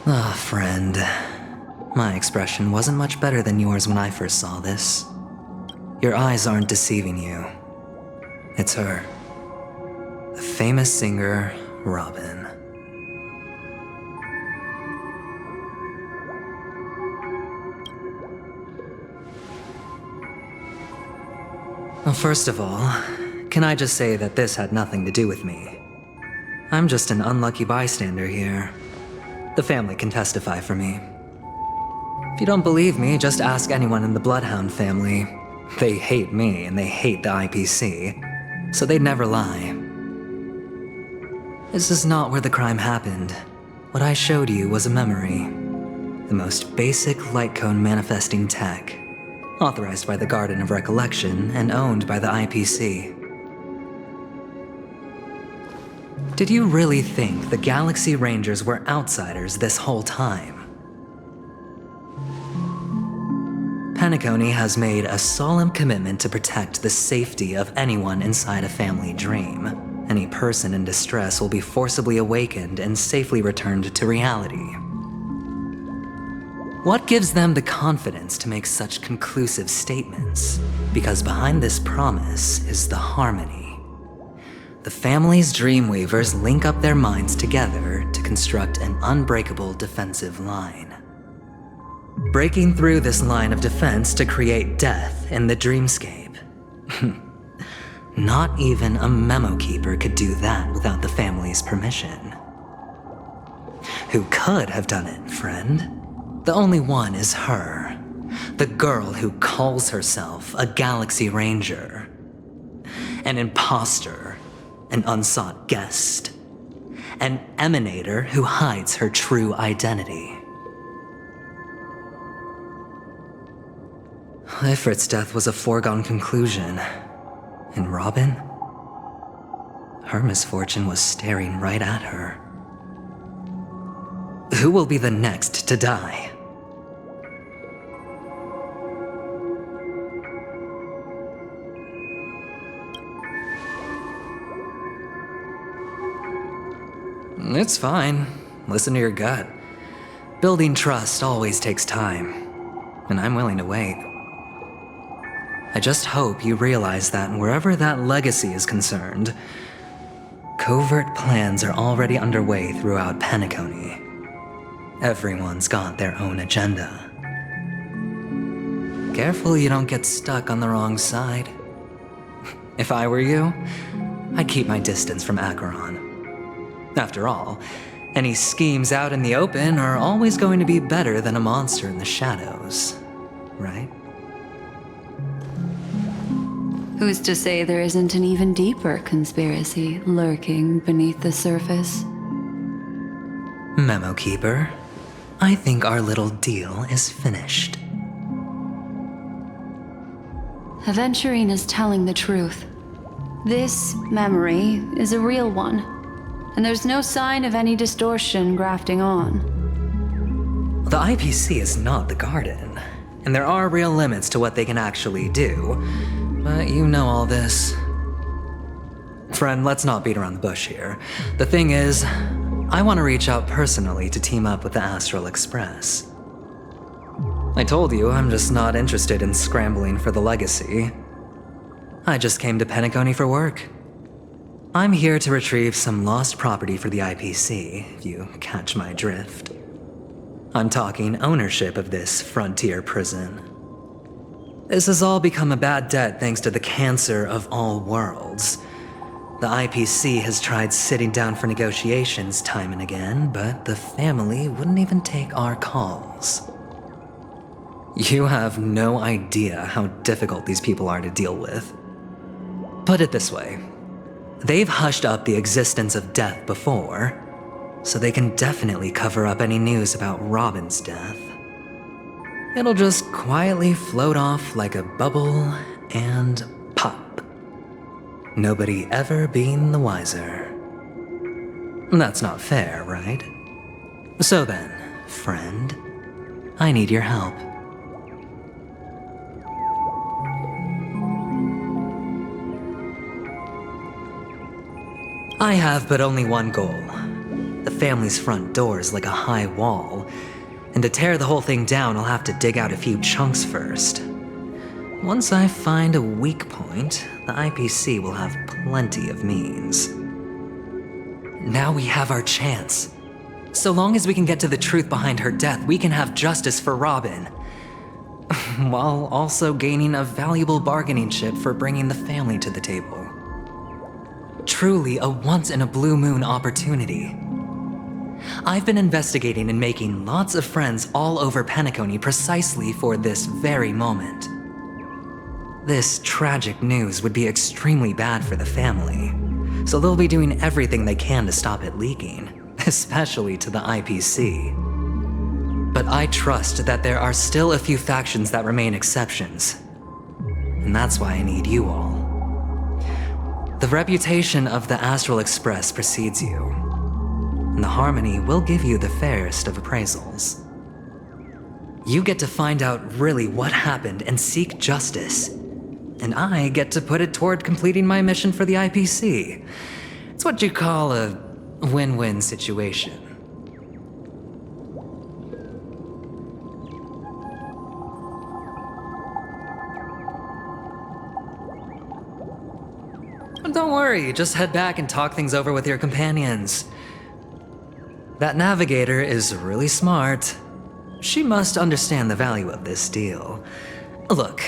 Ah, friend. My expression wasn't much better than yours when I first saw this. Your eyes aren't deceiving you. It's her. The famous singer, Robin. Well, first of all, can I just say that this had nothing to do with me? I'm just an unlucky bystander here. The family can testify for me. If you don't believe me, just ask anyone in the Bloodhound family. They hate me and they hate the IPC, so they'd never lie. This is not where the crime happened. What I showed you was a memory. The most basic light cone manifesting tech, authorized by the Garden of Recollection and owned by the IPC. Did you really think the Galaxy Rangers were outsiders this whole time? Penacony has made a solemn commitment to protect the safety of anyone inside a family dream. Any person in distress will be forcibly awakened and safely returned to reality. What gives them the confidence to make such conclusive statements? Because behind this promise is the harmony. The family's Dreamweavers link up their minds together to construct an unbreakable defensive line. Breaking through this line of defense to create death in the dreamscape. Not even a memo keeper could do that without the family's permission. Who could have done it, friend? The only one is her. The girl who calls herself a Galaxy Ranger. An imposter. An unsought guest. An emanator who hides her true identity. Ifrit's death was a foregone conclusion. And Robin? Her misfortune was staring right at her. Who will be the next to die? It's fine. Listen to your gut. Building trust always takes time, and I'm willing to wait. I just hope you realize that wherever that legacy is concerned, covert plans are already underway throughout Penacony. Everyone's got their own agenda. Careful you don't get stuck on the wrong side. If I were you, I'd keep my distance from Acheron. After all, any schemes out in the open are always going to be better than a monster in the shadows, right? Who's to say there isn't an even deeper conspiracy lurking beneath the surface? Memo Keeper, I think our little deal is finished. Aventurine is telling the truth. This memory is a real one, and there's no sign of any distortion grafting on. The IPC is not the Garden, and there are real limits to what they can actually do, but you know all this. Friend, let's not beat around the bush here. The thing is, I want to reach out personally to team up with the Astral Express. I told you I'm just not interested in scrambling for the legacy. I just came to Penacony for work. I'm here to retrieve some lost property for the IPC, if you catch my drift. I'm talking ownership of this frontier prison. This has all become a bad debt thanks to the cancer of all worlds. The IPC has tried sitting down for negotiations time and again, but the family wouldn't even take our calls. You have no idea how difficult these people are to deal with. Put it this way. They've hushed up the existence of death before, so they can definitely cover up any news about Robin's death. It'll just quietly float off like a bubble and pop. Nobody ever being the wiser. That's not fair, right? So then, friend, I need your help. I have but only one goal. The family's front door is like a high wall, and to tear the whole thing down, I'll have to dig out a few chunks first. Once I find a weak point, the IPC will have plenty of means. Now we have our chance. So long as we can get to the truth behind her death, we can have justice for Robin, while also gaining a valuable bargaining chip for bringing the family to the table. Truly a once-in-a-blue-moon opportunity. I've been investigating and making lots of friends all over Penacony precisely for this very moment. This tragic news would be extremely bad for the family, so they'll be doing everything they can to stop it leaking, especially to the IPC. But I trust that there are still a few factions that remain exceptions, and that's why I need you all. The reputation of the Astral Express precedes you, and the Harmony will give you the fairest of appraisals. You get to find out really what happened and seek justice, and I get to put it toward completing my mission for the IPC. It's what you call a win-win situation. Don't worry, just head back and talk things over with your companions. That navigator is really smart. She must understand the value of this deal. Look,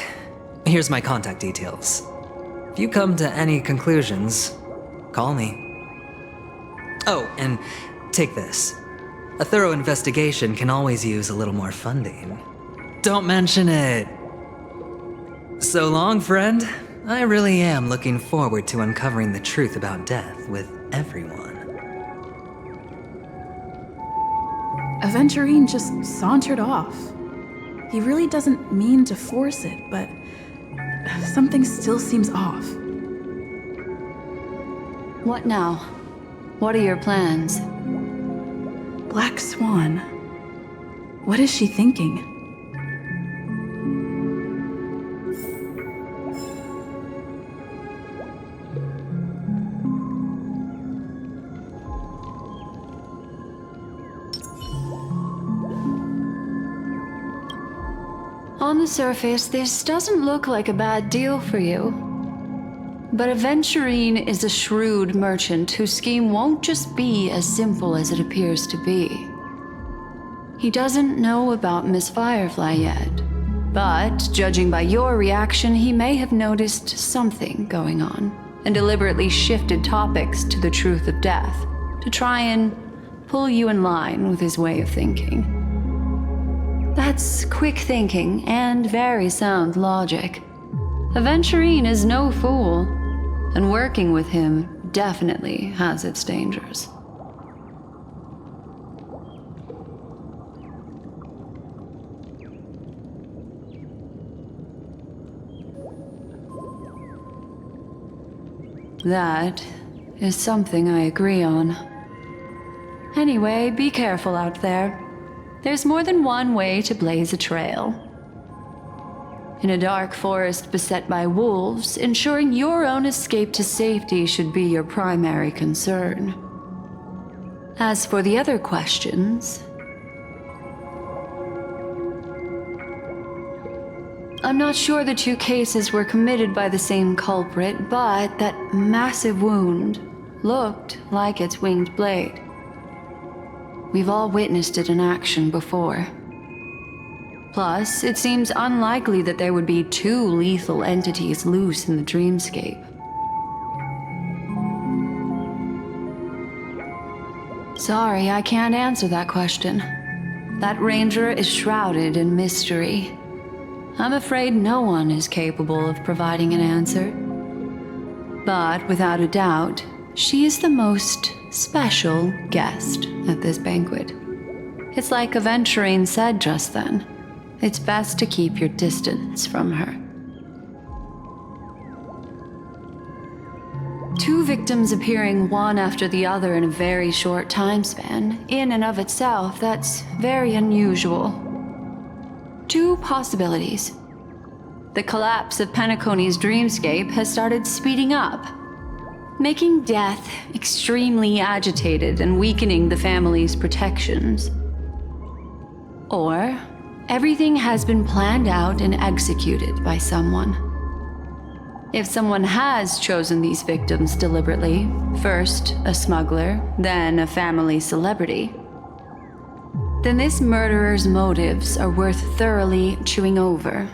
here's my contact details. If you come to any conclusions, call me. Oh, and take this. A thorough investigation can always use a little more funding. Don't mention it. So long, friend. I really am looking forward to uncovering the truth about death with everyone. Aventurine just sauntered off. He really doesn't mean to force it, but something still seems off. What now? What are your plans? Black Swan. What is she thinking? On the surface, this doesn't look like a bad deal for you. But Aventurine is a shrewd merchant whose scheme won't just be as simple as it appears to be. He doesn't know about Miss Firefly yet, but judging by your reaction, he may have noticed something going on and deliberately shifted topics to the truth of death to try and pull you in line with his way of thinking. That's quick thinking and very sound logic. Aventurine is no fool, and working with him definitely has its dangers. That is something I agree on. Anyway, be careful out there. There's more than one way to blaze a trail. In a dark forest beset by wolves, ensuring your own escape to safety should be your primary concern. As for the other questions, I'm not sure the two cases were committed by the same culprit, but that massive wound looked like its winged blade. We've all witnessed it in action before. Plus, it seems unlikely that there would be two lethal entities loose in the dreamscape. Sorry, I can't answer that question. That ranger is shrouded in mystery. I'm afraid no one is capable of providing an answer. But without a doubt, she is the most special guest at this banquet. It's like Aventurine said just then. It's best to keep your distance from her. 2 victims appearing one after the other in a very short time span, in and of itself, that's very unusual. 2 possibilities. The collapse of Penacony's dreamscape has started speeding up, making death extremely agitated and weakening the family's protections. Or everything has been planned out and executed by someone. If someone has chosen these victims deliberately, first a smuggler, then a family celebrity, then this murderer's motives are worth thoroughly chewing over.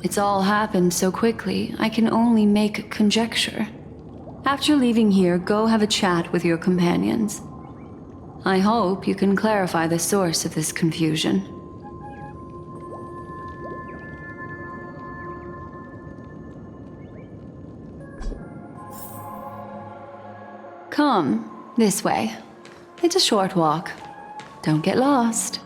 It's all happened so quickly, I can only make conjecture. After leaving here, go have a chat with your companions. I hope you can clarify the source of this confusion. Come, this way. It's a short walk. Don't get lost.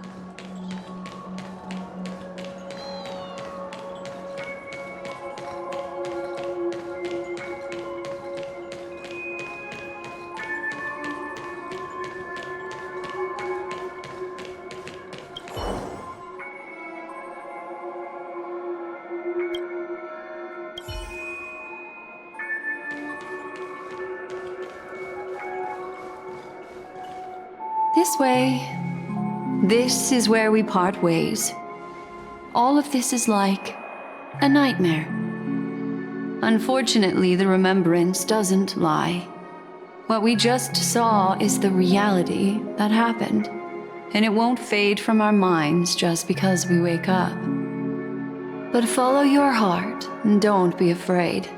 This way. This is where we part ways. All of this is like a nightmare. Unfortunately, the remembrance doesn't lie. What we just saw is the reality that happened, and it won't fade from our minds just because we wake up. But follow your heart and don't be afraid.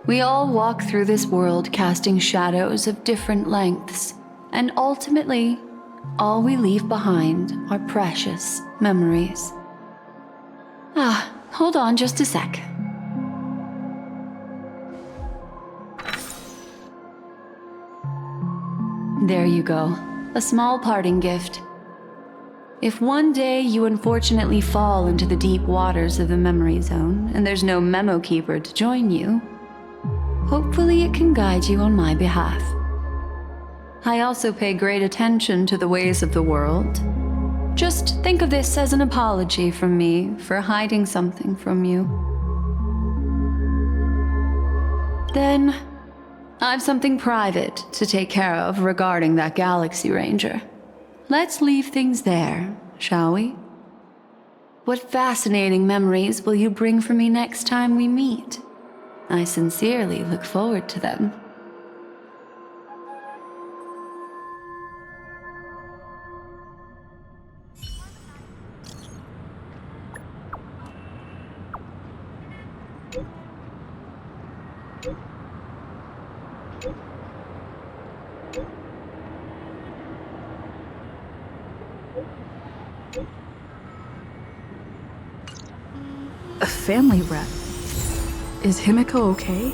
We all walk through this world casting shadows of different lengths, and ultimately, all we leave behind are precious memories. Hold on just a sec. There you go, a small parting gift. If one day you unfortunately fall into the deep waters of the memory zone and there's no memo keeper to join you, hopefully it can guide you on my behalf. I also pay great attention to the ways of the world. Just think of this as an apology from me for hiding something from you. Then, I've something private to take care of regarding that Galaxy Ranger. Let's leave things there, shall we? What fascinating memories will you bring for me next time we meet? I sincerely look forward to them. A family rep. Is Himiko okay?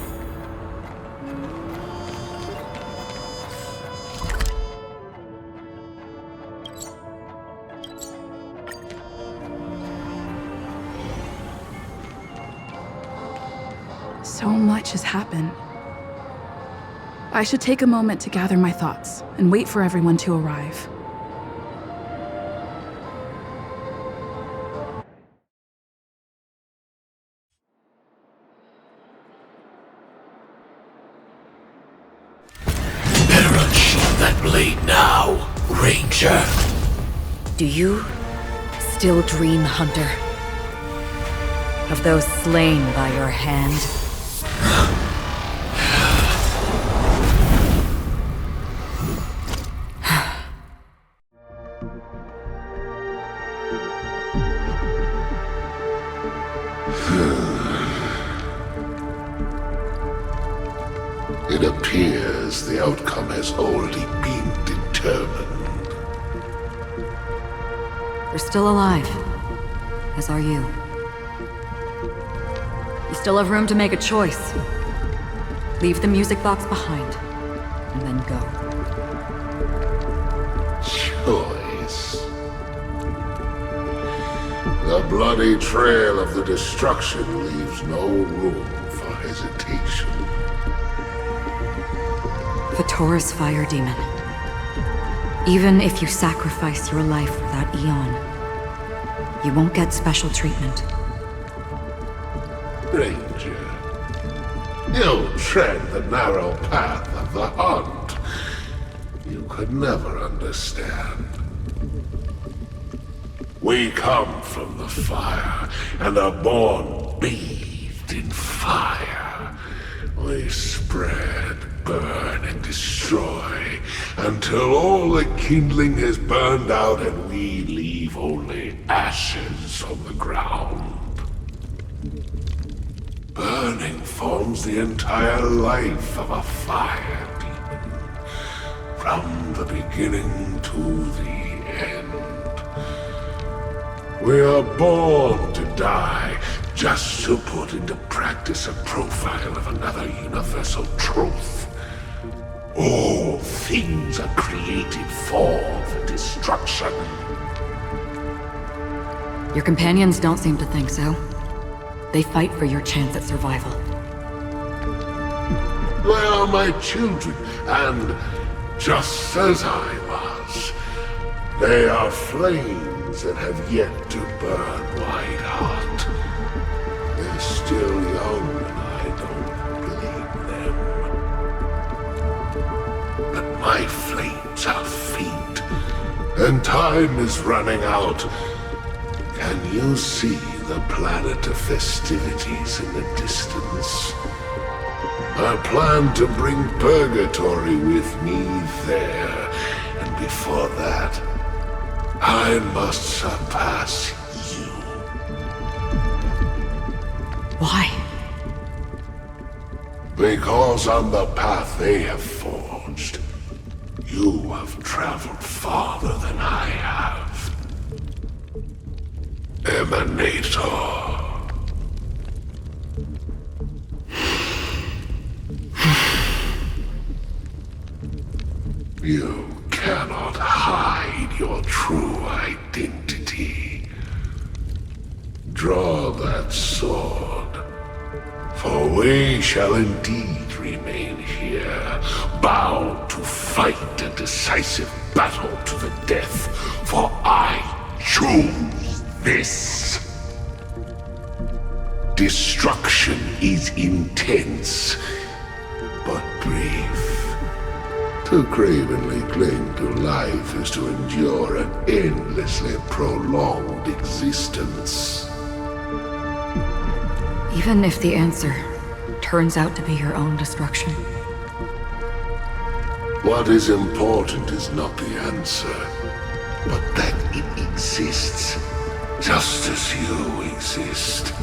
So much has happened. I should take a moment to gather my thoughts and wait for everyone to arrive. That blade now, Ranger. Do you still dream, Hunter? Of those slain by your hand? It appears the outcome has already been determined. You're still alive, as are you. You still have room to make a choice. Leave the music box behind, and then go. Choice? The bloody trail of the destruction leaves no room for hesitation. Vatora's fire demon. Even if you sacrifice your life for that Eon, you won't get special treatment. Ranger, you tread the narrow path of the hunt. You could never understand. We come from the fire, and are born bathed in fire. We spread, burn, and destroy, until all the kindling has burned out and we leave only ashes on the ground. Burning forms the entire life of a fire demon, from the beginning to the end. We are born to die, just to put into practice a profile of another universal truth. All things are created for the destruction. Your companions don't seem to think so. They fight for your chance at survival. They are my children, and just as I was, they are flames that have yet to burn white hot. They're still young, and I don't blame them. But my flames are faint, and time is running out. Can you see the planet of festivities in the distance? I plan to bring Purgatory with me there, and before that, I must surpass you. Why? Because on the path they have forged, you have traveled farther than I have. Emanator. You cannot hide your true identity. Draw that sword, for we shall indeed remain here, bound to fight a decisive battle to the death, for I choose this. Destruction is intense, but brief. To cravenly cling to life is to endure an endlessly prolonged existence. Even if the answer turns out to be your own destruction. What is important is not the answer, but that it exists, just as you exist.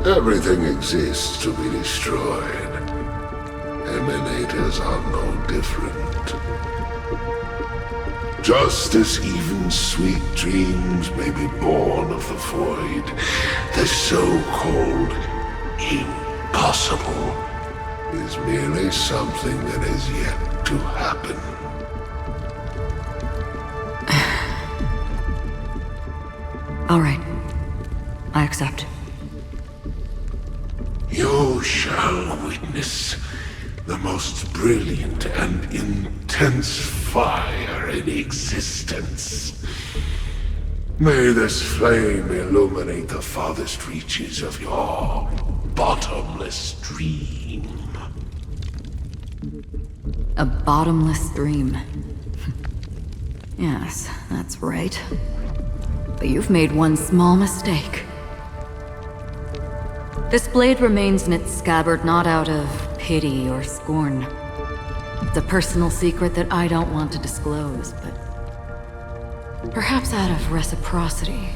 Everything exists to be destroyed. Emanators are no different. Just as even sweet dreams may be born of the void, the so-called impossible is merely something that is yet to happen. All right. I accept. You shall witness the most brilliant and intense fire in existence. May this flame illuminate the farthest reaches of your bottomless dream. A bottomless dream. Yes, that's right. But you've made one small mistake. This blade remains in its scabbard not out of pity or scorn. It's a personal secret that I don't want to disclose, but perhaps out of reciprocity.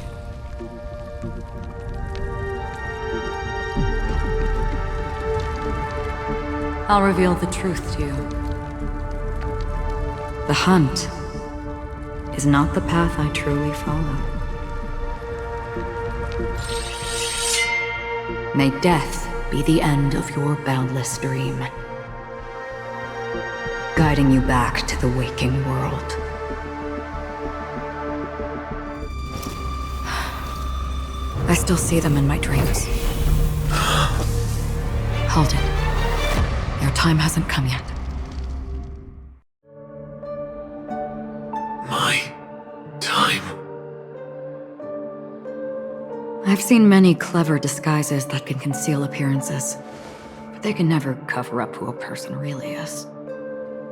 I'll reveal the truth to you. The hunt is not the path I truly follow. May death be the end of your boundless dream, guiding you back to the waking world. I still see them in my dreams. Hold it. Your time hasn't come yet. My time? I've seen many clever disguises that can conceal appearances, but they can never cover up who a person really is.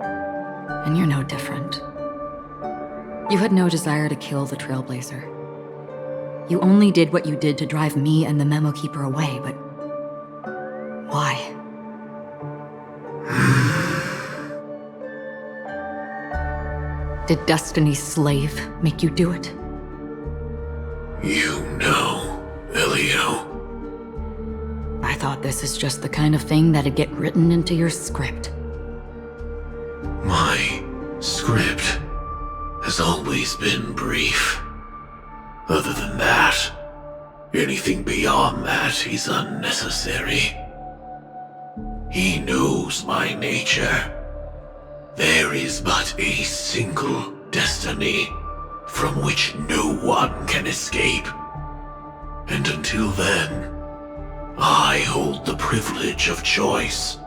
And you're no different. You had no desire to kill the Trailblazer. You only did what you did to drive me and the Memo Keeper away, but why? Did Destiny's slave make you do it? You know, Elio. I thought this is just the kind of thing that'd get written into your script. My script has always been brief. Other than that, anything beyond that is unnecessary. He knows my nature. There is but a single destiny from which no one can escape. And until then, I hold the privilege of choice.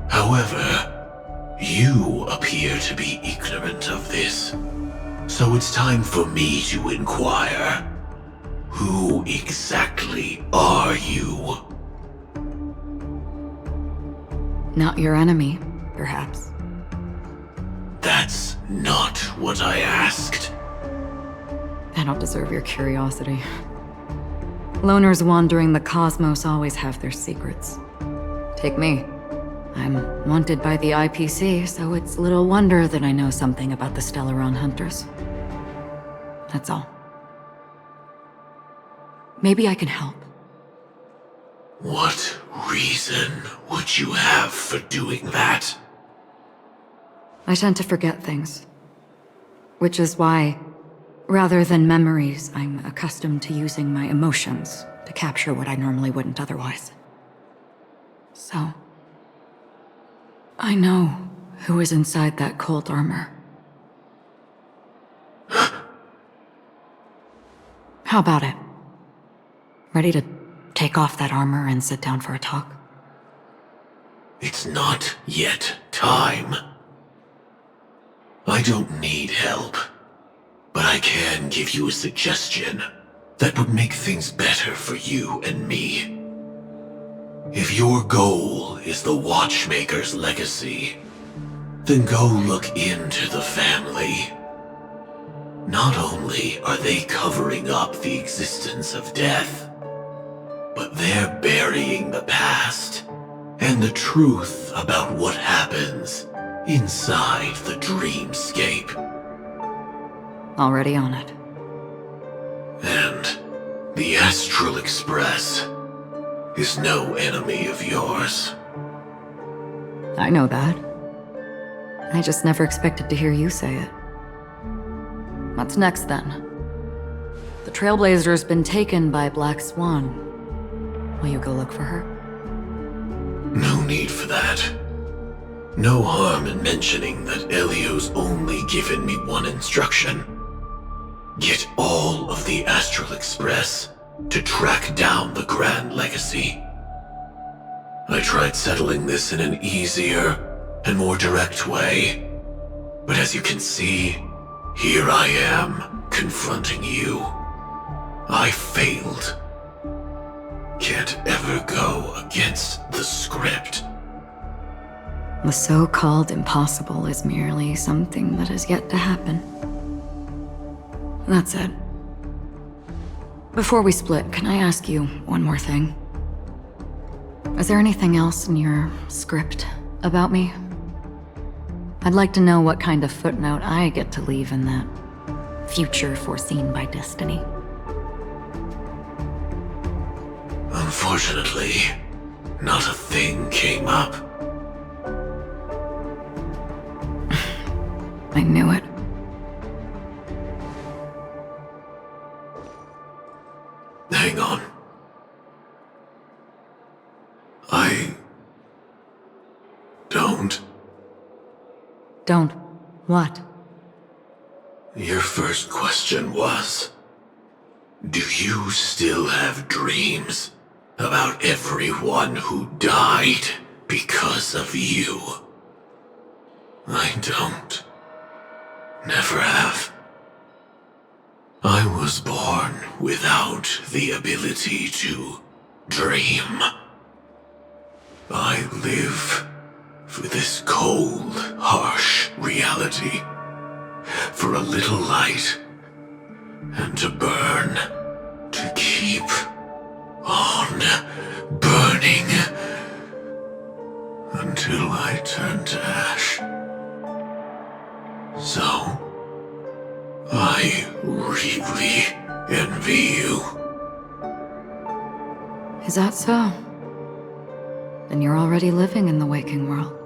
However, you appear to be ignorant of this, so it's time for me to inquire. Who exactly are you? Not your enemy, perhaps. That's not what I asked. I don't deserve your curiosity. Loners wandering the cosmos always have their secrets. Take me. I'm wanted by the IPC, so it's little wonder that I know something about the Stellaron Hunters. That's all. Maybe I can help. What reason would you have for doing that? I tend to forget things. Which is why, rather than memories, I'm accustomed to using my emotions to capture what I normally wouldn't otherwise. So, I know who is inside that cold armor. How about it? Ready to take off that armor and sit down for a talk? It's not yet time. I don't need help, but I can give you a suggestion that would make things better for you and me. If your goal is the Watchmaker's legacy, then go look into the family. Not only are they covering up the existence of death, but they're burying the past and the truth about what happens inside the dreamscape. Already on it. And the Astral Express is no enemy of yours. I know that. I just never expected to hear you say it. What's next, then? The Trailblazer's been taken by Black Swan. Will you go look for her? No need for that. No harm in mentioning that Elio's only given me one instruction. Get all of the Astral Express to track down the Grand Legacy. I tried settling this in an easier and more direct way, but as you can see, here I am, confronting you. I failed. Can't ever go against the script. The so-called impossible is merely something that has yet to happen. That's it. Before we split, can I ask you one more thing? Is there anything else in your script about me? I'd like to know what kind of footnote I get to leave in that future foreseen by destiny. Unfortunately, not a thing came up. I knew it. Hang on. I don't. Don't. What? Your first question was, Do you still have dreams about everyone who died because of you? I don't. Never have. I was born without the ability to dream. I live for this cold, harsh reality. For a little light. And to burn. To keep on burning. Until I turn to ash. So, I really envy you. Is that so? Then you're already living in the waking world.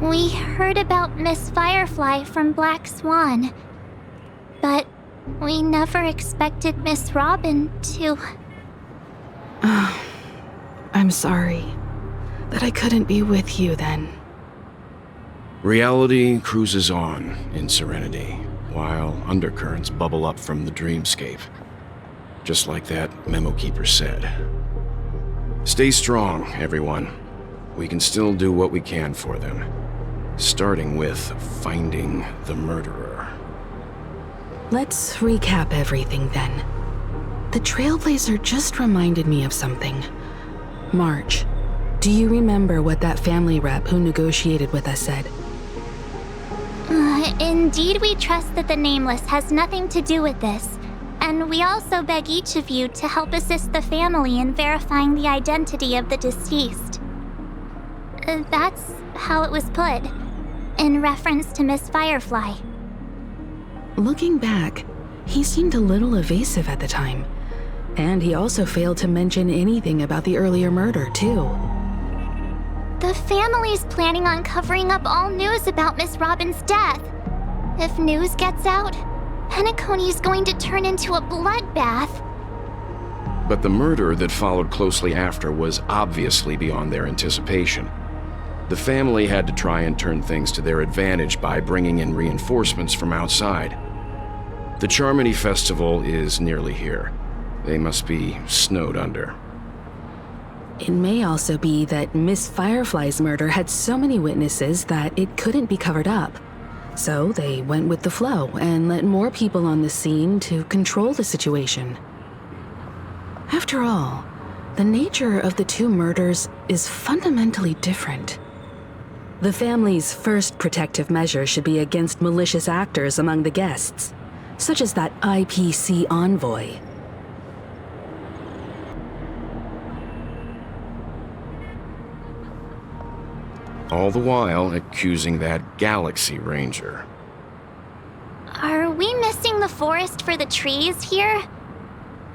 We heard about Miss Firefly from Black Swan, but we never expected Miss Robin to... I'm sorry that I couldn't be with you then. Reality cruises on in serenity, while undercurrents bubble up from the dreamscape. Just like that memo keeper said. Stay strong, everyone. We can still do what we can for them. Starting with finding the murderer. Let's recap everything then. The Trailblazer just reminded me of something. March, do you remember what that family rep who negotiated with us said? Indeed, we trust that the Nameless has nothing to do with this, and we also beg each of you to help assist the family in verifying the identity of the deceased. That's how it was put, in reference to Miss Firefly. Looking back, he seemed a little evasive at the time, and he also failed to mention anything about the earlier murder, too. The family's planning on covering up all news about Miss Robin's death. If news gets out, Penacony's going to turn into a bloodbath. But the murder that followed closely after was obviously beyond their anticipation. The family had to try and turn things to their advantage by bringing in reinforcements from outside. The Charmony Festival is nearly here. They must be snowed under. It may also be that Miss Firefly's murder had so many witnesses that it couldn't be covered up. So they went with the flow and let more people on the scene to control the situation. After all, the nature of the two murders is fundamentally different. The family's first protective measure should be against malicious actors among the guests, such as that IPC envoy. All the while accusing that Galaxy Ranger. Are we missing the forest for the trees here?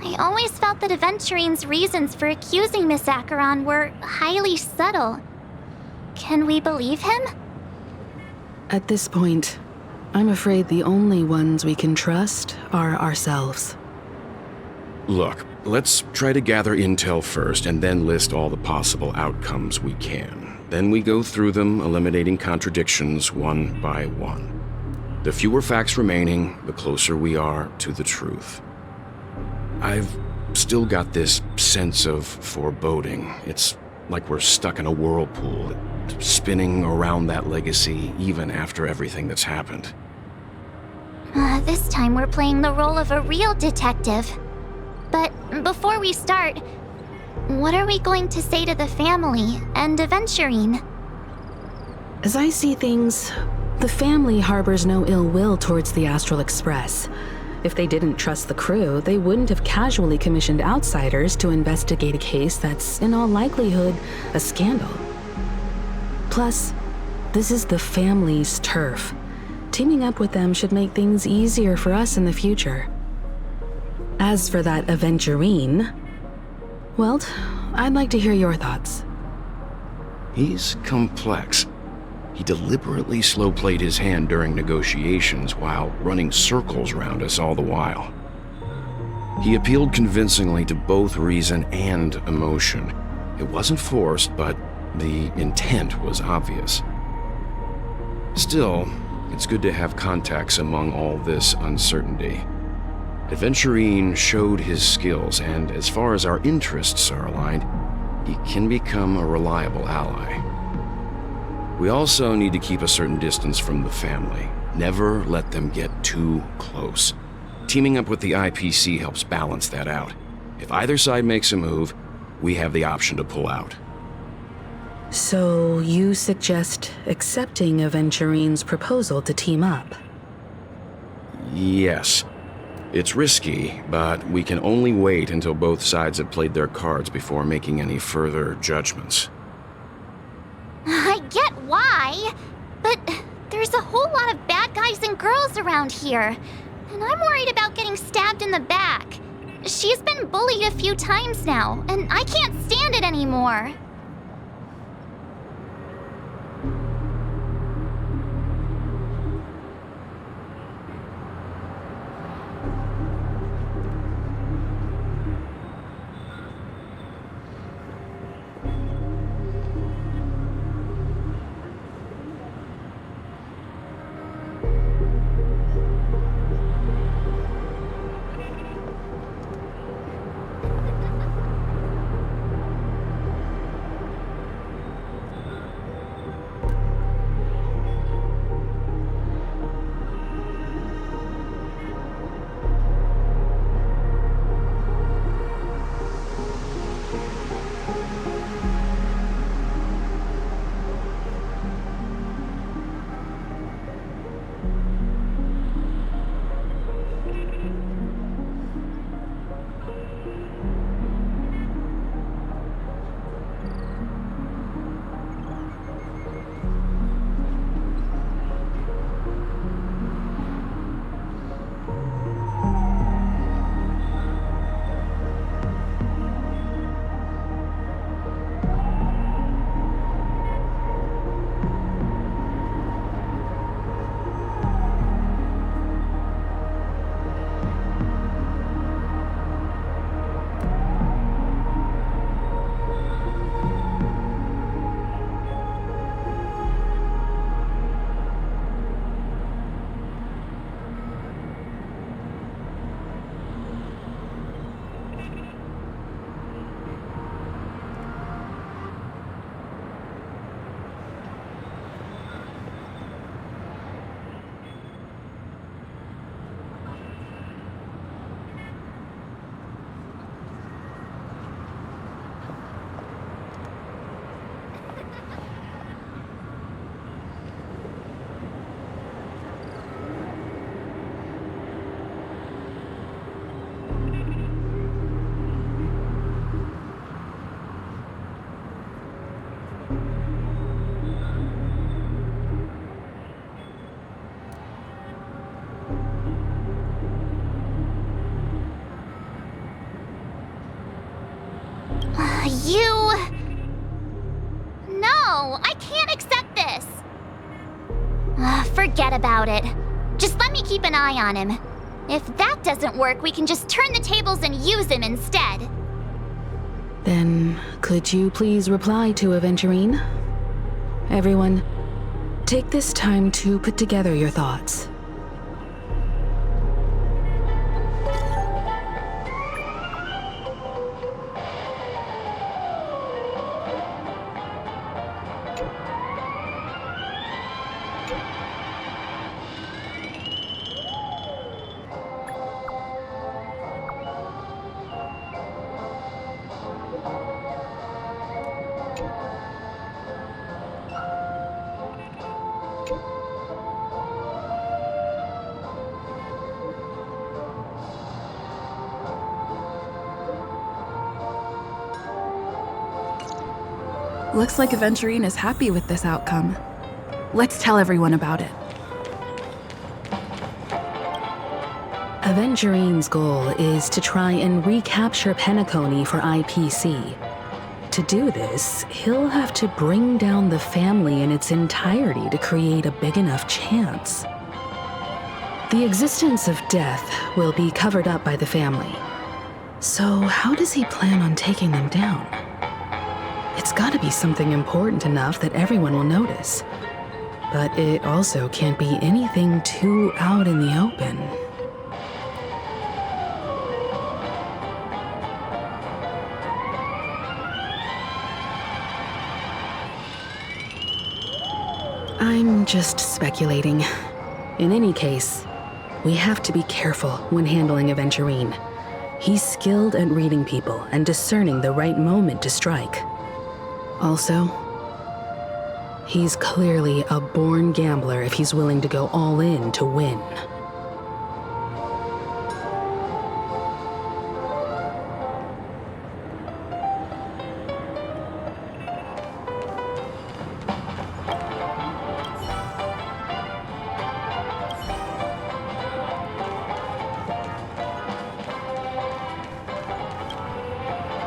I always felt that Aventurine's reasons for accusing Miss Acheron were highly subtle. Can we believe him? At this point, I'm afraid the only ones we can trust are ourselves. Look, let's try to gather intel first and then list all the possible outcomes we can. Then we go through them, eliminating contradictions one by one. The fewer facts remaining, the closer we are to the truth. I've still got this sense of foreboding. It's like we're stuck in a whirlpool, spinning around that legacy even after everything that's happened. This time we're playing the role of a real detective. But before we start, what are we going to say to the family and Aventurine? As I see things, the family harbors no ill will towards the Astral Express. If they didn't trust the crew, they wouldn't have casually commissioned outsiders to investigate a case that's, in all likelihood, a scandal. Plus, this is the family's turf. Teaming up with them should make things easier for us in the future. As for that Aventurine, well, I'd like to hear your thoughts. He's complex. He deliberately slow-played his hand during negotiations while running circles around us all the while. He appealed convincingly to both reason and emotion. It wasn't forced, but the intent was obvious. Still, it's good to have contacts among all this uncertainty. Aventurine showed his skills, and as far as our interests are aligned, he can become a reliable ally. We also need to keep a certain distance from the family. Never let them get too close. Teaming up with the IPC helps balance that out. If either side makes a move, we have the option to pull out. So you suggest accepting Aventurine's proposal to team up? Yes. It's risky, but we can only wait until both sides have played their cards before making any further judgments. I get why, but there's a whole lot of bad guys and girls around here, and I'm worried about getting stabbed in the back. She's been bullied a few times now, and I can't stand it anymore. No, I can't accept this. Forget about it. Just let me keep an eye on him. If that doesn't work, we can just turn the tables and use him instead. Then, could you please reply to Aventurine? Everyone, take this time to put together your thoughts. Looks like Aventurine is happy with this outcome. Let's tell everyone about it. Aventurine's goal is to try and recapture Penacony for IPC. To do this, he'll have to bring down the family in its entirety to create a big enough chance. The existence of death will be covered up by the family, So, how does he plan on taking them down? It's gotta be something important enough that everyone will notice. But it also can't be anything too out in the open. I'm just speculating. In any case, we have to be careful when handling Aventurine. He's skilled at reading people and discerning the right moment to strike. Also, he's clearly a born gambler if he's willing to go all in to win.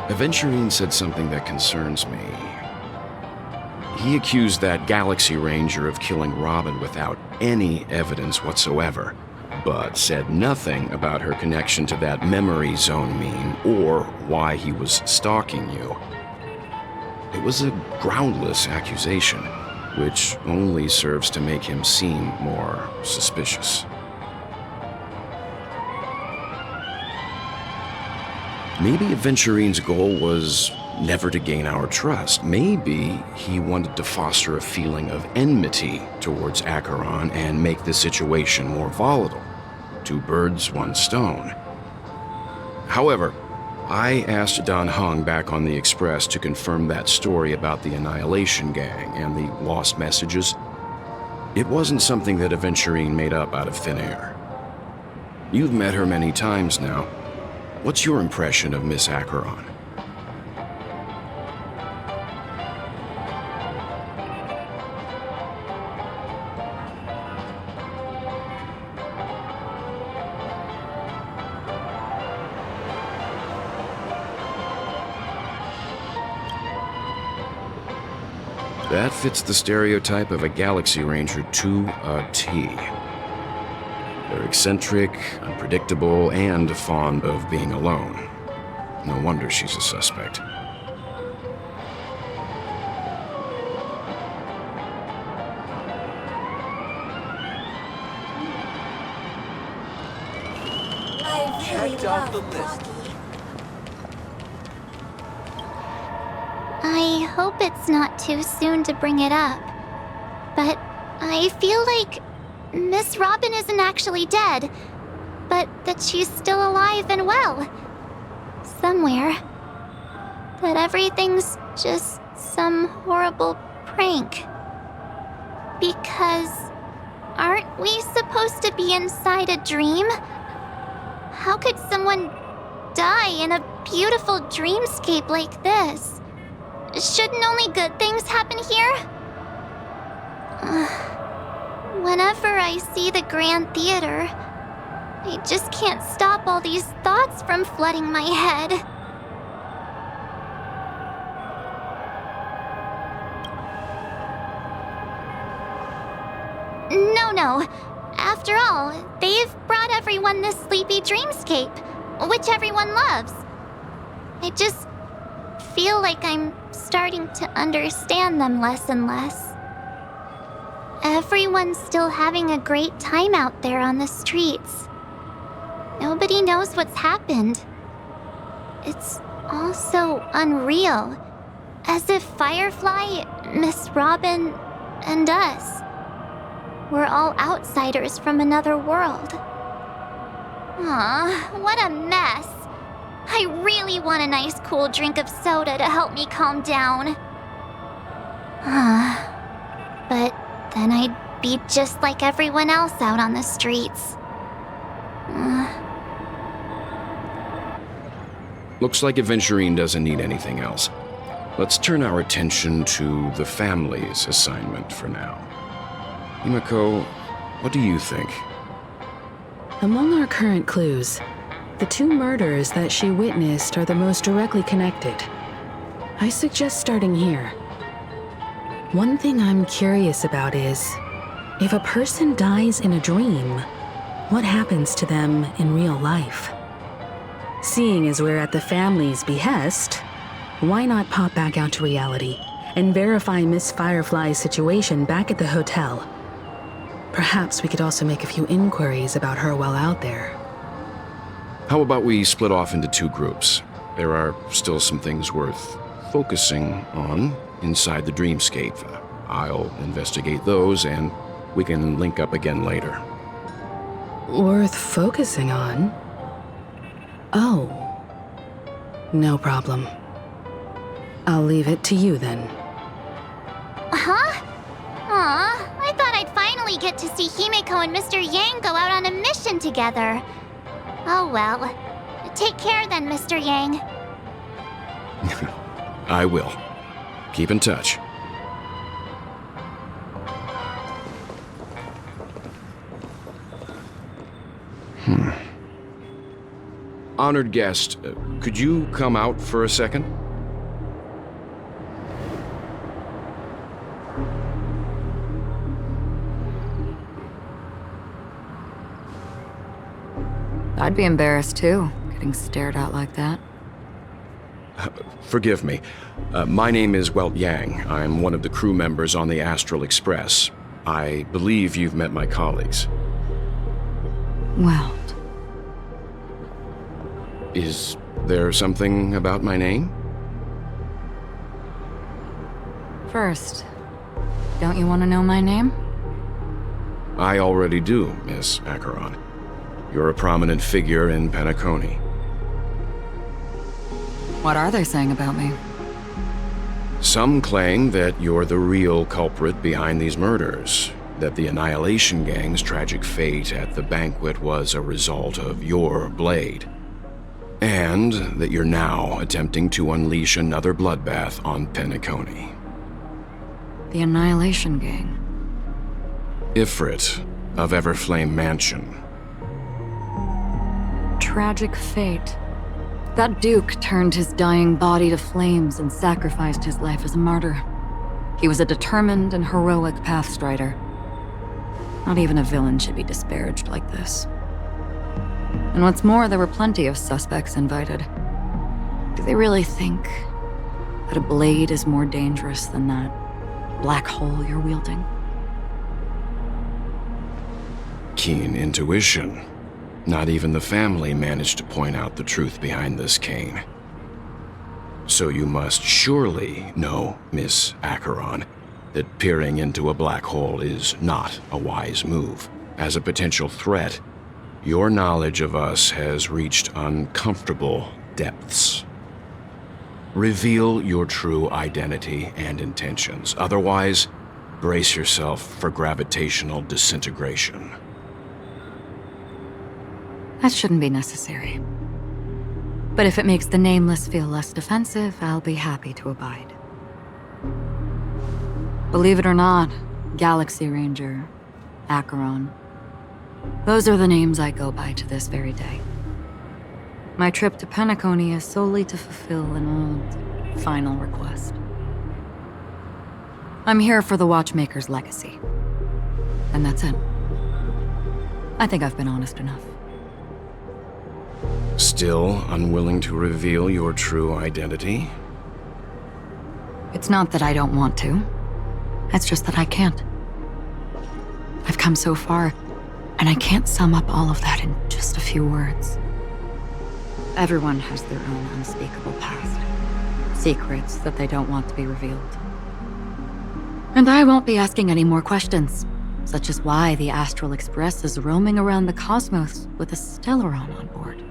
Aventurine said something that concerns me. He accused that Galaxy Ranger of killing Robin without any evidence whatsoever, but said nothing about her connection to that memory zone meme or why he was stalking you. It was a groundless accusation, which only serves to make him seem more suspicious. Maybe Aventurine's goal was never to gain our trust. Maybe he wanted to foster a feeling of enmity towards Acheron and make the situation more volatile. 2 birds, 1 stone. However, I asked Dan Heng back on the Express to confirm that story about the Annihilation Gang and the lost messages. It wasn't something that Aventurine made up out of thin air. You've met her many times now. What's your impression of Miss Acheron? That fits the stereotype of a Galaxy Ranger to a T. They're eccentric, unpredictable, and fond of being alone. No wonder she's a suspect. I hope it's not too soon to bring it up, but I feel like Miss Robin isn't actually dead, but that she's still alive and well. Somewhere. That everything's just some horrible prank. Because aren't we supposed to be inside a dream? How could someone die in a beautiful dreamscape like this? Shouldn't only good things happen here? Whenever I see the Grand Theater, I just can't stop all these thoughts from flooding my head. No. After all, they've brought everyone this sleepy dreamscape, which everyone loves. I just feel like I'm starting to understand them less and less. Everyone's still having a great time out there on the streets. Nobody knows what's happened. It's all so unreal. As if Firefly, Miss Robin, and us were all outsiders from another world. Aw, what a mess. I really want a nice cool drink of soda to help me calm down. But then I'd be just like everyone else out on the streets. Looks like Aventurine doesn't need anything else. Let's turn our attention to the family's assignment for now. Himiko, what do you think? Among our current clues, the 2 murders that she witnessed are the most directly connected. I suggest starting here. One thing I'm curious about is, if a person dies in a dream, what happens to them in real life? Seeing as we're at the family's behest, why not pop back out to reality and verify Miss Firefly's situation back at the hotel? Perhaps we could also make a few inquiries about her while out there. How about we split off into 2 groups? There are still some things worth focusing on inside the dreamscape. I'll investigate those, and we can link up again later. Worth focusing on? Oh. No problem. I'll leave it to you then. Huh? Aw, I thought I'd finally get to see Himeko and Mr. Yang go out on a mission together. Oh well. Take care then, Mr. Yang. I will. Keep in touch. Honored guest, could you come out for a second? I'd be embarrassed too, getting stared at like that. Forgive me. My name is Yang. I'm one of the crew members on the Astral Express. I believe you've met my colleagues. Welt. Is there something about my name? First, don't you want to know my name? I already do, Miss Acheron. You're a prominent figure in Penacony. What are they saying about me? Some claim that you're the real culprit behind these murders, that the Annihilation Gang's tragic fate at the banquet was a result of your blade, and that you're now attempting to unleash another bloodbath on Penacony. The Annihilation Gang. Ifrit of Everflame Mansion. Tragic fate. That Duke turned his dying body to flames and sacrificed his life as a martyr. He was a determined and heroic pathstrider. Not even a villain should be disparaged like this. And what's more, there were plenty of suspects invited. Do they really think that a blade is more dangerous than that black hole you're wielding? Keen intuition. Not even the family managed to point out the truth behind this cane. So you must surely know, Miss Acheron, that peering into a black hole is not a wise move. As a potential threat, your knowledge of us has reached uncomfortable depths. Reveal your true identity and intentions. Otherwise, brace yourself for gravitational disintegration. That shouldn't be necessary. But if it makes the Nameless feel less defensive, I'll be happy to abide. Believe it or not, Galaxy Ranger, Acheron, those are the names I go by to this very day. My trip to Penacony is solely to fulfill an old, final request. I'm here for the Watchmaker's legacy. And that's it. I think I've been honest enough. Still unwilling to reveal your true identity? It's not that I don't want to. It's just that I can't. I've come so far, and I can't sum up all of that in just a few words. Everyone has their own unspeakable past. Secrets that they don't want to be revealed. And I won't be asking any more questions, such as why the Astral Express is roaming around the cosmos with a Stellaron on board.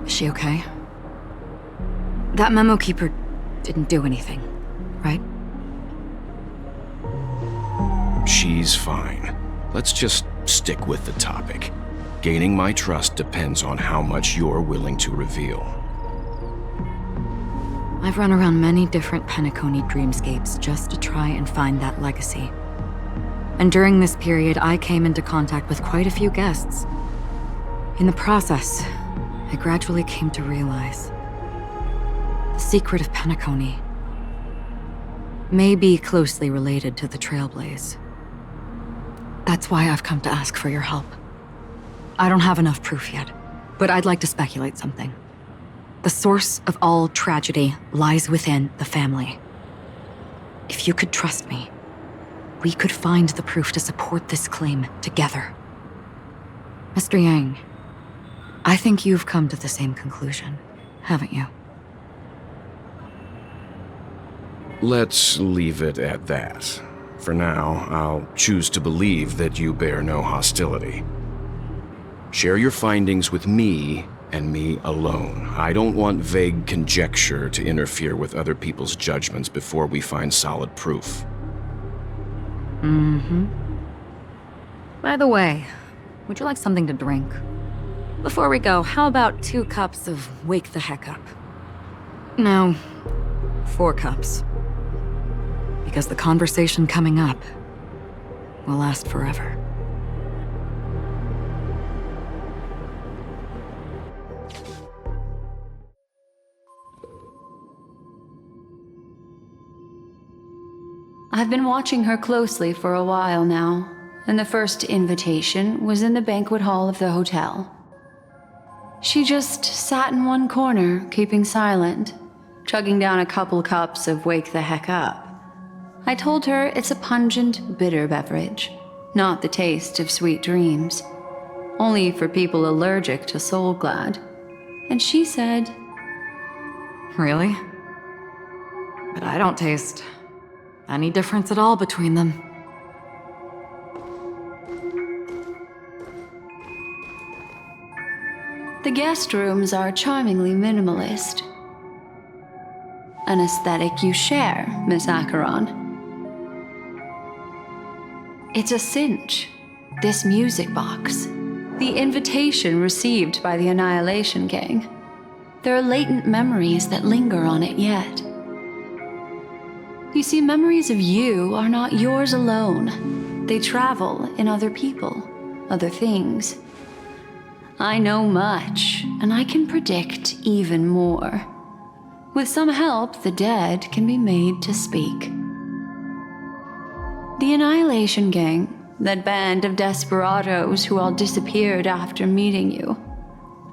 Is she okay? That memo keeper didn't do anything, right? She's fine. Let's just stick with the topic. Gaining my trust depends on how much you're willing to reveal. I've run around many different Penacony dreamscapes just to try and find that legacy. And during this period, I came into contact with quite a few guests. In the process, I gradually came to realize the secret of Penacony may be closely related to the Trailblaze. That's why I've come to ask for your help. I don't have enough proof yet, but I'd like to speculate something. The source of all tragedy lies within the family. If you could trust me, we could find the proof to support this claim together. Mr. Yang, I think you've come to the same conclusion, haven't you? Let's leave it at that. For now, I'll choose to believe that you bear no hostility. Share your findings with me and me alone. I don't want vague conjecture to interfere with other people's judgments before we find solid proof. By the way, would you like something to drink? Before we go, how about 2 cups of Wake the Heck Up? No, 4 cups. Because the conversation coming up will last forever. I've been watching her closely for a while now, and the first invitation was in the banquet hall of the hotel. She just sat in one corner, keeping silent, chugging down a couple cups of Wake the Heck Up. I told her it's a pungent, bitter beverage, not the taste of sweet dreams, only for people allergic to Soul Glad. And she said, Really? But I don't taste any difference at all between them. the guest rooms are charmingly minimalist. An aesthetic you share, Miss Acheron. It's a cinch, this music box. The invitation received by the Annihilation Gang. There are latent memories that linger on it yet. You see, memories of you are not yours alone. They travel in other people, other things. I know much, and I can predict even more. With some help, the dead can be made to speak. The Annihilation Gang, that band of desperados who all disappeared after meeting you.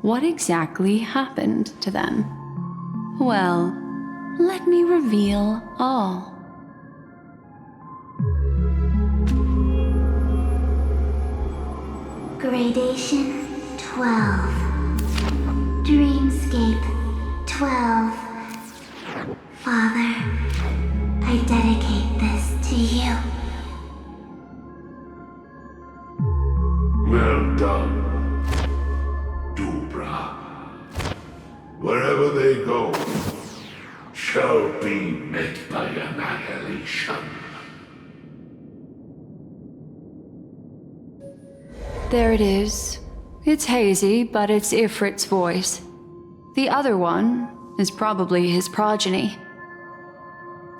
What exactly happened to them? Well, let me reveal all. Gradation 12. Dreamscape 12. Father, I dedicate this to you. Well done, Dubra. Wherever they go, shall be met by annihilation. There it is. It's hazy, but it's Ifrit's voice. The other one is probably his progeny.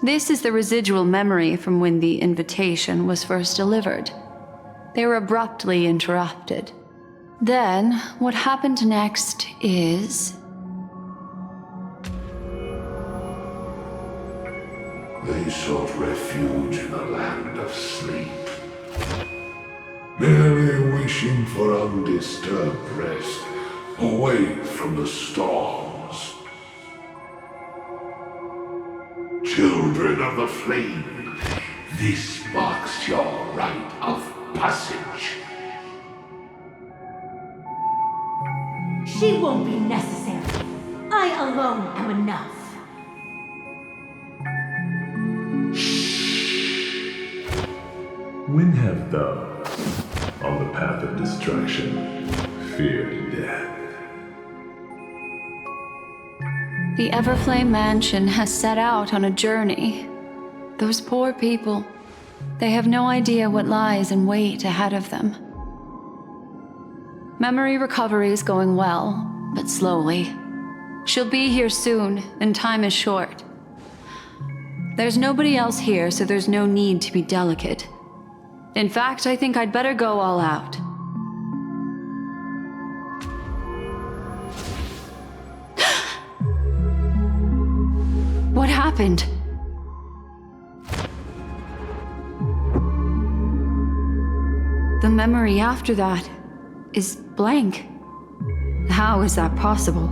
This is the residual memory from when the invitation was first delivered. They were abruptly interrupted. Then, what happened next is... They sought refuge in a land of sleep, merely wishing for undisturbed rest, away from the storms. Children of the flame, this marks your rite of passage. She won't be necessary. I alone am enough. When have those, on the path of destruction, feared death? The Everflame Mansion has set out on a journey. Those poor people, they have no idea what lies in wait ahead of them. Memory recovery is going well, but slowly. She'll be here soon, and time is short. There's nobody else here, so there's no need to be delicate. In fact, I think I'd better go all out. What happened? The memory after that, is blank. How is that possible?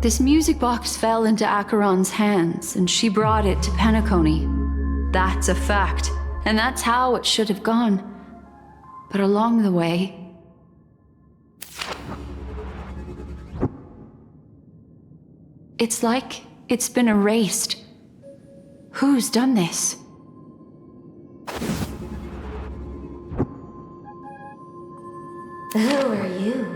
This music box fell into Acheron's hands, and she brought it to Penacony. That's a fact, and that's how it should have gone. But along the way... it's like it's been erased. Who's done this? Who are you?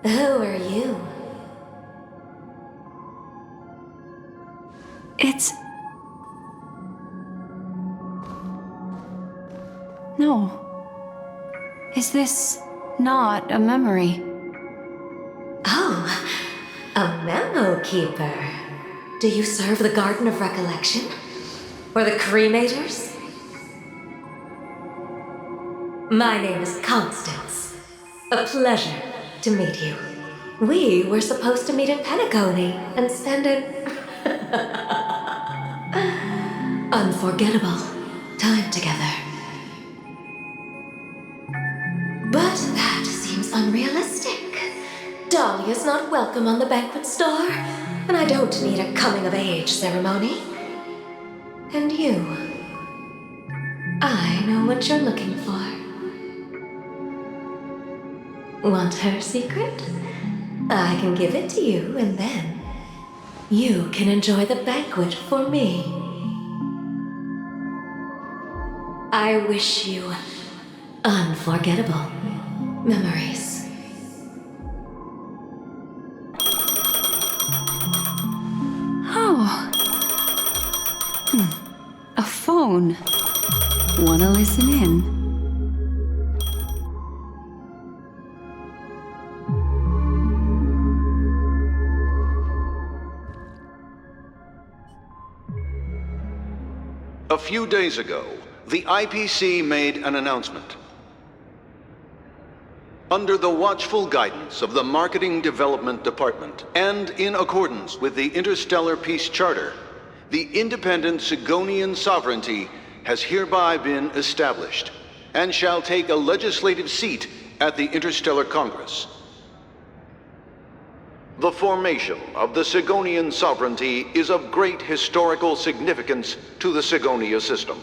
Who are you? It's... no. Is this not a memory? Oh, a memo keeper. Do you serve the Garden of Recollection? Or the Cremators? My name is Constance. A pleasure to meet you. We were supposed to meet at Penacony and spend an unforgettable time together. But that seems unrealistic. Dahlia's not welcome on the banquet star, and I don't need a coming-of-age ceremony. And you, I know what you're looking for. Want her secret? I can give it to you, and then you can enjoy the banquet for me. I wish you unforgettable memories. Oh. A phone. Wanna listen in? A few days ago, the IPC made an announcement. Under the watchful guidance of the Marketing Development Department, and in accordance with the Interstellar Peace Charter, the independent Sigonian sovereignty has hereby been established, and shall take a legislative seat at the Interstellar Congress. The formation of the Sigonian sovereignty is of great historical significance to the Sigonia system.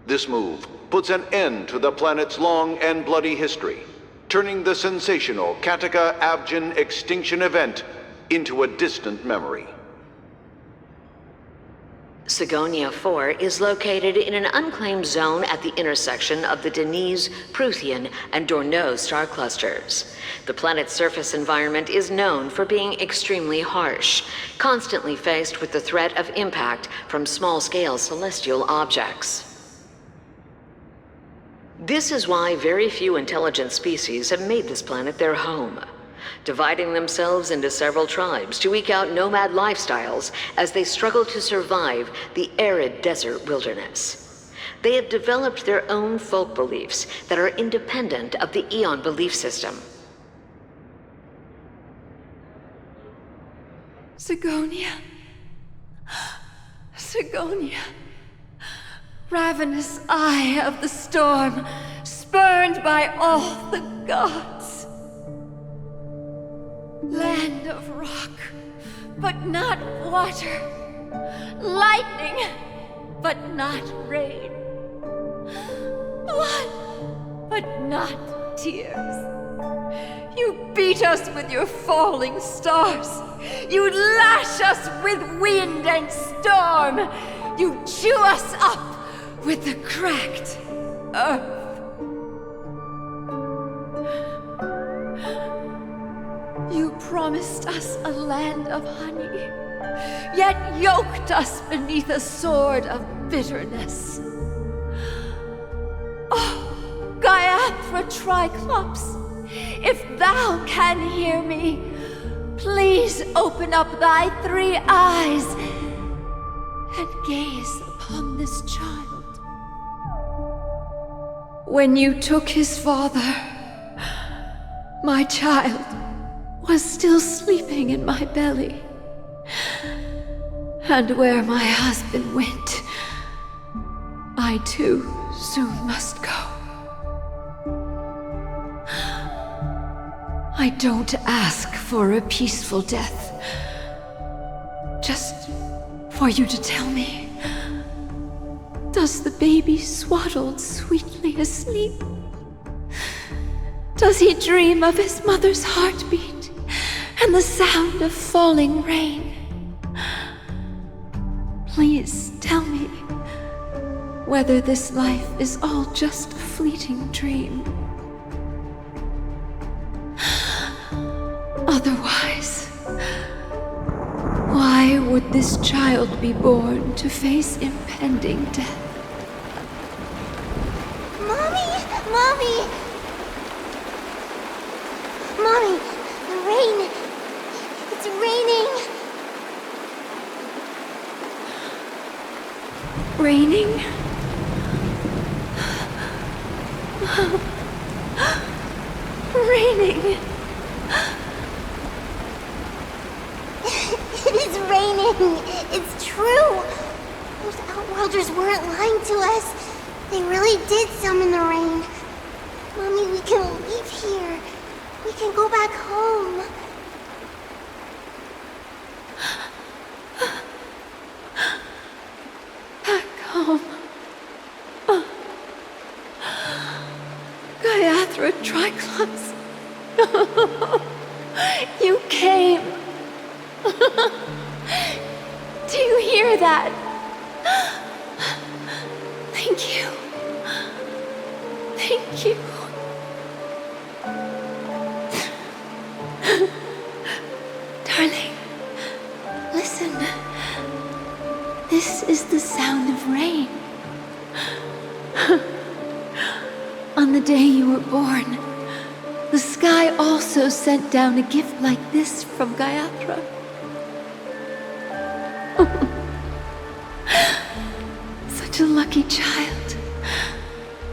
This move puts an end to the planet's long and bloody history, turning the sensational Kataka-Abjin extinction event into a distant memory. Sigonia 4 is located in an unclaimed zone at the intersection of the Denise, Prothean, and Dorneau star clusters. The planet's surface environment is known for being extremely harsh, constantly faced with the threat of impact from small-scale celestial objects. This is why very few intelligent species have made this planet their home, dividing themselves into several tribes to eke out nomad lifestyles as they struggle to survive the arid desert wilderness. They have developed their own folk beliefs that are independent of the Eon belief system. Sigonia. Sigonia. Ravenous eye of the storm, spurned by all the gods. Land of rock, but not water. Lightning, but not rain. Blood, but not tears. You beat us with your falling stars. You lash us with wind and storm. You chew us up with the cracked earth. You promised us a land of honey, yet yoked us beneath a sword of bitterness. Oh, Gaiathra Triclops, if thou can hear me, please open up thy 3 eyes and gaze upon this child. When you took his father, my child was still sleeping in my belly. And where my husband went, I too soon must go. I don't ask for a peaceful death. Just for you to tell me. Does the baby swaddled sweetly asleep? Does he dream of his mother's heartbeat and the sound of falling rain? Please tell me whether this life is all just a fleeting dream. Otherwise, why would this child be born to face impending death? Mommy! Mommy! Mommy! The rain! It's raining! Raining? Raining! It is raining! It's true! Those Outworlders weren't lying to us. They really did summon the rain. Mommy, we can leave here. We can go back home. Back home. Gayathra Triclops. You came. Do you hear that? Thank you. Thank you. Darling, listen. This is the sound of rain. On the day you were born, the sky also sent down a gift like this from Gayathra. Such a lucky child.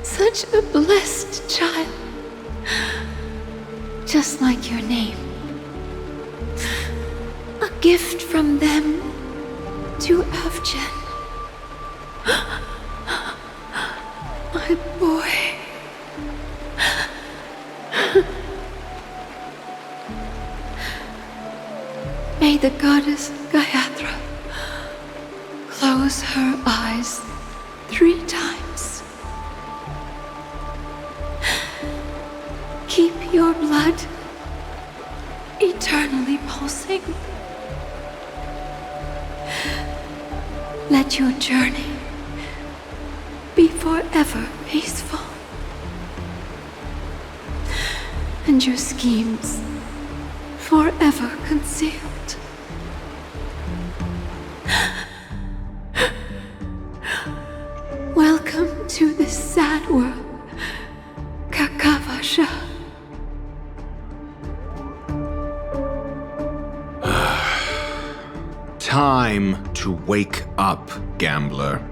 Such a blessed child. Just like your name. A gift from them to Avjen. My boy. May the goddess Gayathra close her eyes 3 times. Keep your blood eternally pulsing. Let your journey be forever peaceful. And your schemes forever concealed. Welcome to this sad world, Kakavasha. Time to wake up, gambler.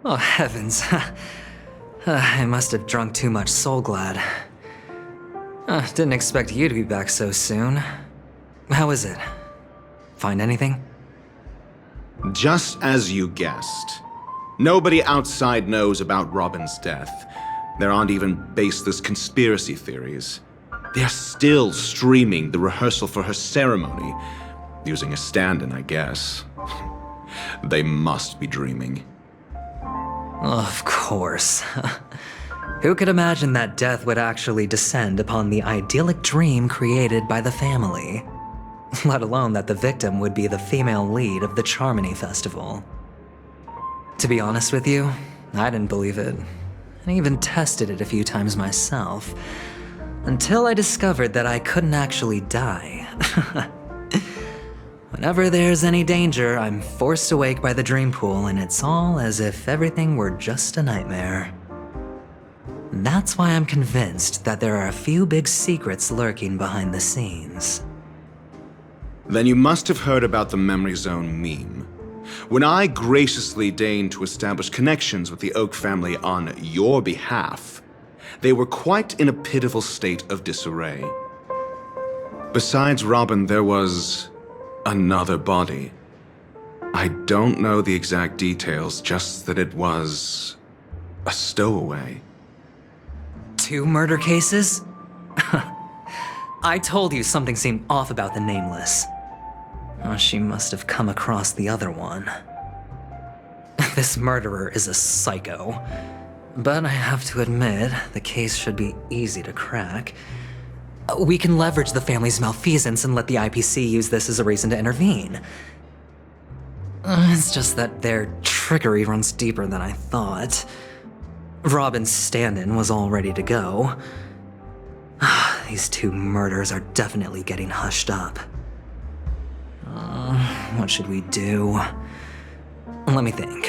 Oh, heavens. I must have drunk too much Soul Glad. Didn't expect you to be back so soon. How is it? Find anything? Just as you guessed. Nobody outside knows about Robin's death. There aren't even baseless conspiracy theories. They're still streaming the rehearsal for her ceremony, using a stand-in, I guess. They must be dreaming. Of course. Who could imagine that death would actually descend upon the idyllic dream created by the family? Let alone that the victim would be the female lead of the Charmony Festival. To be honest with you, I didn't believe it. I even tested it a few times myself, until I discovered that I couldn't actually die. Whenever there's any danger, I'm forced awake by the dream pool, and it's all as if everything were just a nightmare. That's why I'm convinced that there are a few big secrets lurking behind the scenes. Then you must have heard about the Memory Zone meme. When I graciously deigned to establish connections with the Oak family on your behalf, they were quite in a pitiful state of disarray. Besides Robin, there was another body. I don't know the exact details, just that it was a stowaway. 2 murder cases? I told you something seemed off about the Nameless. Oh, she must have come across the other one. This murderer is a psycho. But I have to admit, the case should be easy to crack. We can leverage the family's malfeasance and let the IPC use this as a reason to intervene. It's just that their trickery runs deeper than I thought. Robin's stand-in was all ready to go. These 2 murders are definitely getting hushed up. What should we do? Let me think.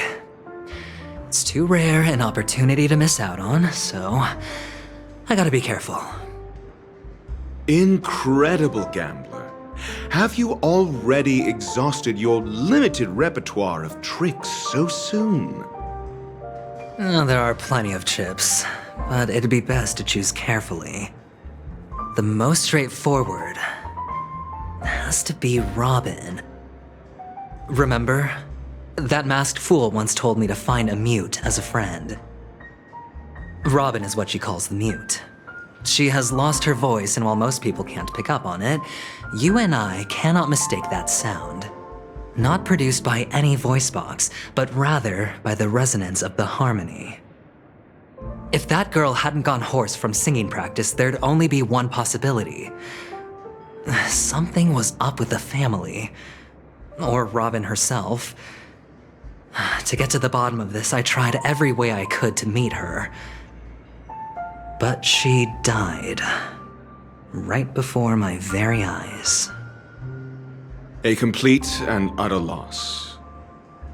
It's too rare an opportunity to miss out on, so I gotta be careful. Incredible gambler. Have you already exhausted your limited repertoire of tricks so soon? There are plenty of chips, but it'd be best to choose carefully. The most straightforward has to be Robin. Remember? That masked fool once told me to find a mute as a friend. Robin is what she calls the mute. She has lost her voice, and while most people can't pick up on it, you and I cannot mistake that sound. Not produced by any voice box, but rather by the resonance of the harmony. If that girl hadn't gone hoarse from singing practice, there'd only be one possibility. Something was up with the family. Or Robin herself. To get to the bottom of this, I tried every way I could to meet her. But she died. Right before my very eyes. A complete and utter loss.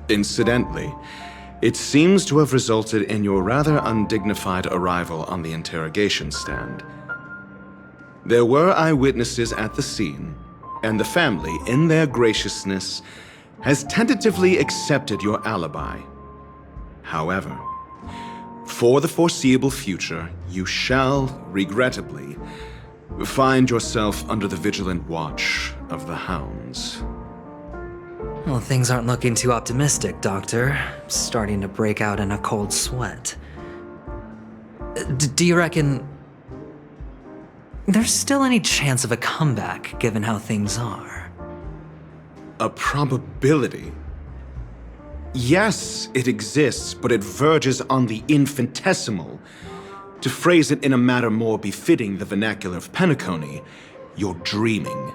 Incidentally, it seems to have resulted in your rather undignified arrival on the interrogation stand. There were eyewitnesses at the scene, and the family, in their graciousness, has tentatively accepted your alibi. However, for the foreseeable future, you shall, regrettably, find yourself under the vigilant watch of the hounds. Well, things aren't looking too optimistic, Doctor. I'm starting to break out in a cold sweat. Do you reckon there's still any chance of a comeback, given how things are? A probability? Yes, it exists, but it verges on the infinitesimal. To phrase it in a manner more befitting the vernacular of Penacony, you're dreaming.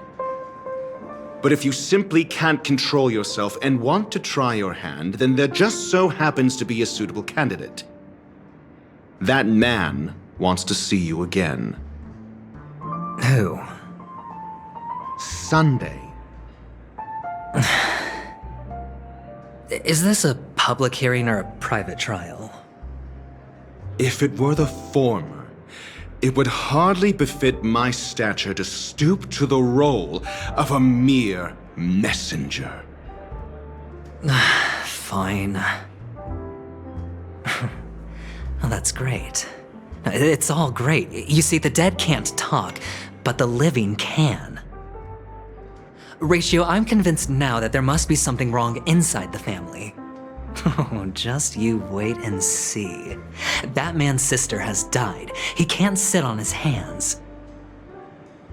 But if you simply can't control yourself and want to try your hand, then there just so happens to be a suitable candidate. That man wants to see you again. Who? Sunday. Is this a public hearing or a private trial? If it were the former, it would hardly befit my stature to stoop to the role of a mere messenger. Fine. Well, that's great. It's all great. You see, the dead can't talk, but the living can. Ratio, I'm convinced now that there must be something wrong inside the family. Oh, just you wait and see. That man's sister has died. He can't sit on his hands.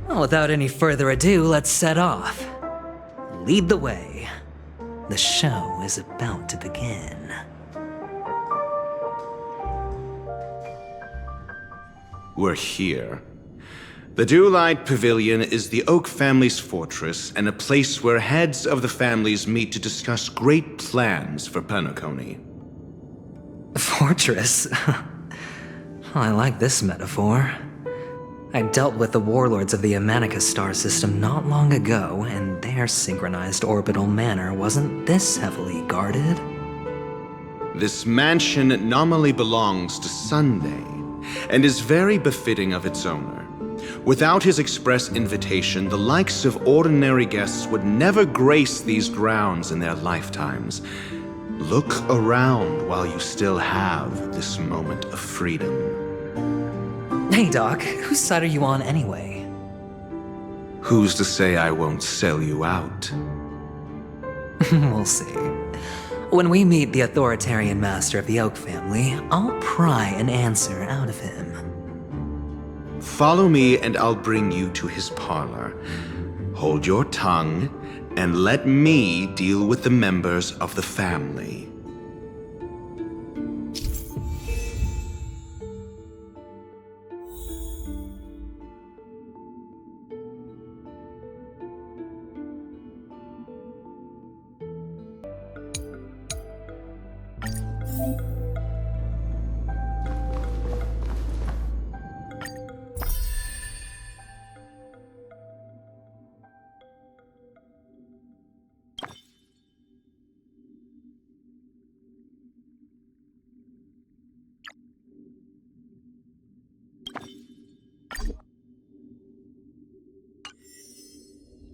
Well, without any further ado, let's set off. Lead the way. The show is about to begin. We're here. The Dewlight Pavilion is the Oak family's fortress and a place where heads of the families meet to discuss great plans for Penacony. Fortress? I like this metaphor. I dealt with the warlords of the Amanica star system not long ago, and their synchronized orbital manor wasn't this heavily guarded. This mansion nominally belongs to Sunday, and is very befitting of its owner. Without his express invitation, the likes of ordinary guests would never grace these grounds in their lifetimes. Look around while you still have this moment of freedom. Hey, Doc, whose side are you on anyway? Who's to say I won't sell you out? We'll see. When we meet the authoritarian master of the Oak family, I'll pry an answer out of him. Follow me and I'll bring you to his parlor. Hold your tongue and let me deal with the members of the family.